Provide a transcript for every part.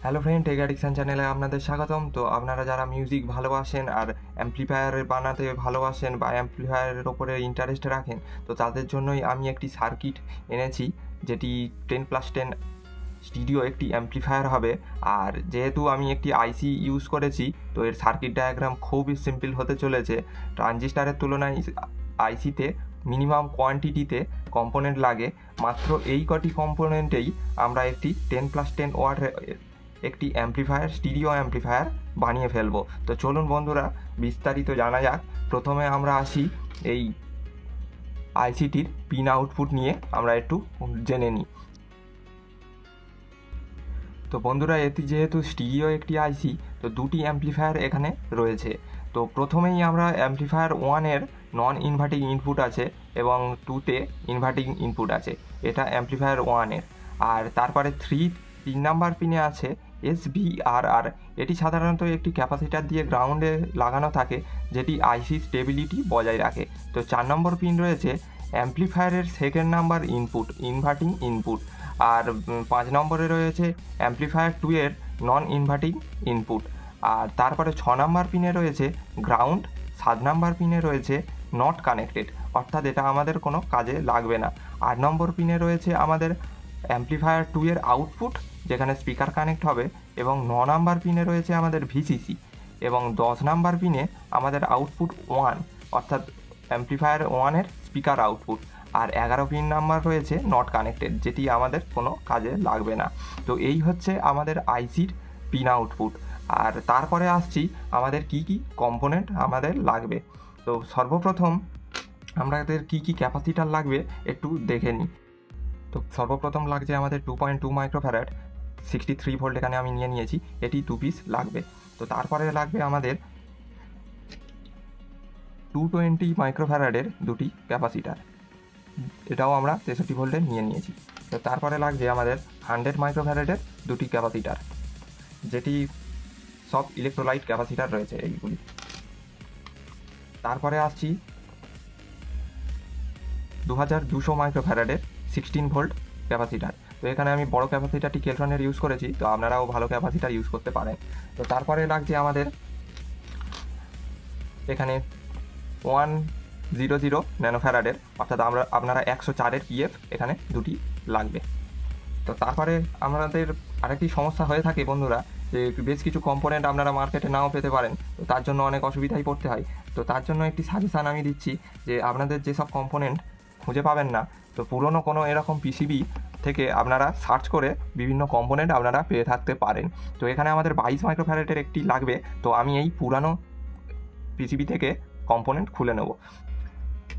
Hello friend, take addiction চ্যানেলে আপনাদের স্বাগতম। তো আপনারা যারা মিউজিক ভালোবাসেন আর অ্যাম্প্লিফায়ার বানাতে ভালোবাসেন বা অ্যাম্প্লিফায়ারের ওপরে ইন্টারেস্ট রাখেন, তো তাদের জন্যই আমি একটি সার্কিট এনেছি, যেটি 10+10 স্টিরিও একটি অ্যাম্প্লিফায়ার হবে। আর যেহেতু আমি একটি আইসি ইউজ করেছি, তো এর সার্কিট ডায়াগ্রাম খুবই সিম্পল হতে চলেছে। ট্রানজিস্টারের তুলনায় আইসিতে মিনিমাম কোয়ান্টিটিতে কম্পোনেন্ট লাগে। মাত্র এই কটি কম্পোনেন্টেই আমরা একটি 10+10 ওয়াট একটি অ্যাম্প্লিফায়ার, স্টিরিও অ্যাম্প্লিফায়ার বানিয়ে ফেলবো। তো চলুন বন্ধুরা, বিস্তারিত জানা যাক। প্রথমে আমরা আসি এই আইসিটির পিন আউটপুট নিয়ে আমরা একটু জেনে নিই। তো বন্ধুরা, এটি যেহেতু স্টিরিও একটি আইসি, তো দুটি অ্যাম্প্লিফায়ার এখানে রয়েছে। তো প্রথমেই আমরা অ্যাম্প্লিফায়ার 1-এর নন ইনভার্টিং ইনপুট আছে এবং 2-তে ইনভার্টিং ইনপুট আছে, এটা অ্যাম্প্লিফায়ার 1-এর। আর তারপরে 3 নাম্বার পিনে আছে SBRR। এটি সাধারণত একটি ক্যাপাসিটার দিয়ে গ্রাউন্ডে লাগানো থাকে, যেটি আইসি স্টেবিলিটি বজায় রাখে। তো 4 নম্বর পিন রয়েছে অ্যাম্প্লিফায়ারের second number input, inverting input. আর 5 নম্বরে রয়েছে অ্যাম্প্লিফায়ার 2-এর নন ইনভার্টিং ইনপুট। আর তারপরে 6 নাম্বার পিনে রয়েছে গ্রাউন্ড। 7 নাম্বার পিনে রয়েছে নট কানেক্টেড, অর্থাৎ এটা আমাদের কোনো কাজে লাগবে না। 8 নম্বর পিনে রয়েছে আমাদের অ্যাম্প্লিফায়ার 2-এর আউটপুট, যেখানে স্পিকার কানেক্ট হবে। এবং 9 নাম্বার পিনে রয়েছে আমাদের VCC। এবং 10 নাম্বার পিনে আমাদের আউটপুট 1, অর্থাৎ অ্যাম্প্লিফায়ার 1-এর স্পিকার আউটপুট। আর 11 পিন নাম্বার রয়েছে নট কানেক্টেড, যেটি আমাদের কোনো কাজে লাগবে না। তো এই হচ্ছে আমাদের আইসির পিন আউটপুট। আর তারপরে আসছি আমাদের কি কি কম্পোনেন্ট আমাদের লাগবে। তো সর্বপ্রথম আমাদের কি কি ক্যাপাসিটার লাগবে একটু দেখে নিই। তো সর্বপ্রথম লাগছে আমাদের 2.2 মাইক্রোফ্যারাড 63 ভোল্ট, এখানে আমি নিয়ে নিয়েছি, এটি 2 পিস লাগবে। তো তারপরে লাগবে আমাদের 220 মাইক্রোফ্যারাডের দুটি ক্যাপাসিটার, এটাও আমরা 63 ভোল্টের নিয়ে নিয়েছি। তো তারপরে লাগছে আমাদের 100 মাইক্রোফ্যারাডের দুটি ক্যাপাসিটার, যেটি সব ইলেকট্রোলাইট ক্যাপাসিটার রয়েছে এইগুলি। তারপরে আসছি 2200 মাইক্রোফ্যারাডের 16 ভোল্ট ক্যাপাসিটার। তো এখানে আমি বড় ক্যাপাসিটারটি কেলট্রনের ইউজ করেছি, তো আপনারাও ভালো ক্যাপাসিটার ইউজ করতে পারেন। তো তারপরে লাগছে আমাদের এখানে 100 ন্যানোফ্যারাডের, অর্থাৎ আপনারা 104-এর PF এখানে দুটি লাগবে। তো তারপরে আমাদের আরেকটি সমস্যা হয়ে থাকে বন্ধুরা, যে বেশ কিছু কম্পোনেন্ট আপনারা মার্কেটে নাও পেতে পারেন, তো তার জন্য অনেক অসুবিধায় পড়তে হয়। তো তার জন্য একটি সাজেশান আমি দিচ্ছি, যে আপনাদের যেসব কম্পোনেন্ট খুঁজে পাবেন না, তো পুরনো কোনো এরকম পিসিবি থেকে আপনারা সার্চ করে বিভিন্ন কম্পোনেন্ট আপনারা পেয়ে থাকতে পারেন। তো এখানে আমাদের 22 মাইক্রোফ্যারাডের একটি লাগবে, তো আমি এই পুরানো পিসিবি থেকে কম্পোনেন্ট খুলে নেব।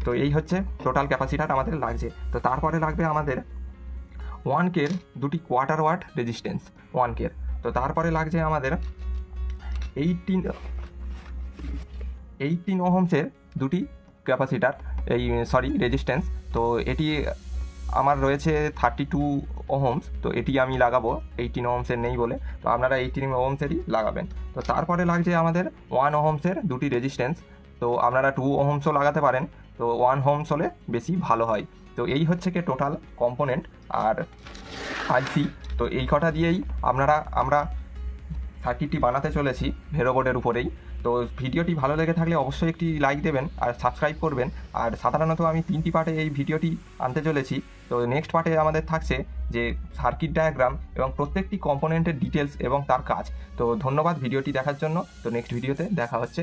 তো এই হচ্ছে টোটাল ক্যাপাসিটার আমাদের লাগছে। তো তারপরে লাগবে আমাদের 1K দুটি কোয়ার্টার ওয়াট রেজিস্ট্যান্স, 1K। তো তারপরে লাগছে আমাদের 18 ওহমসের দুটি ক্যাপাসিটার, রেজিস্ট্যান্স। তো এটি আমার রয়েছে 32 ওহমস, তো এটি আমি লাগাবো, 18 ওহমসের নেই বলে। তো আপনারা 18 ওহমসেরই লাগাবেন। তো তারপরে লাগছে আমাদের 1 ওহমসের দুটি রেজিস্ট্যান্স, তো আপনারা 2 ওহমসও লাগাতে পারেন, তো 1 ওহমস হলে বেশি ভালো হয়। তো এই হচ্ছে কি টোটাল কম্পোনেন্ট আর আইসি। তো এই কটা দিয়েই আমরা সার্কিটটি বানাতে চলেছি ভেরো বোর্ডের উপরেই। তো ভিডিওটি ভালো লেগে থাকলে অবশ্যই একটি লাইক দেবেন আর সাবস্ক্রাইব করবেন। আর সাধারণত আমি 3টি পার্টে এই ভিডিওটি আনতে চলেছি। তো নেক্সট পার্টে আমাদের থাকছে যে সার্কিট ডায়াগ্রাম এবং প্রত্যেকটি কম্পোনেন্টের ডিটেলস এবং তার কাজ। তো ধন্যবাদ ভিডিওটি দেখার জন্য। তো নেক্সট ভিডিওতে দেখা হচ্ছে।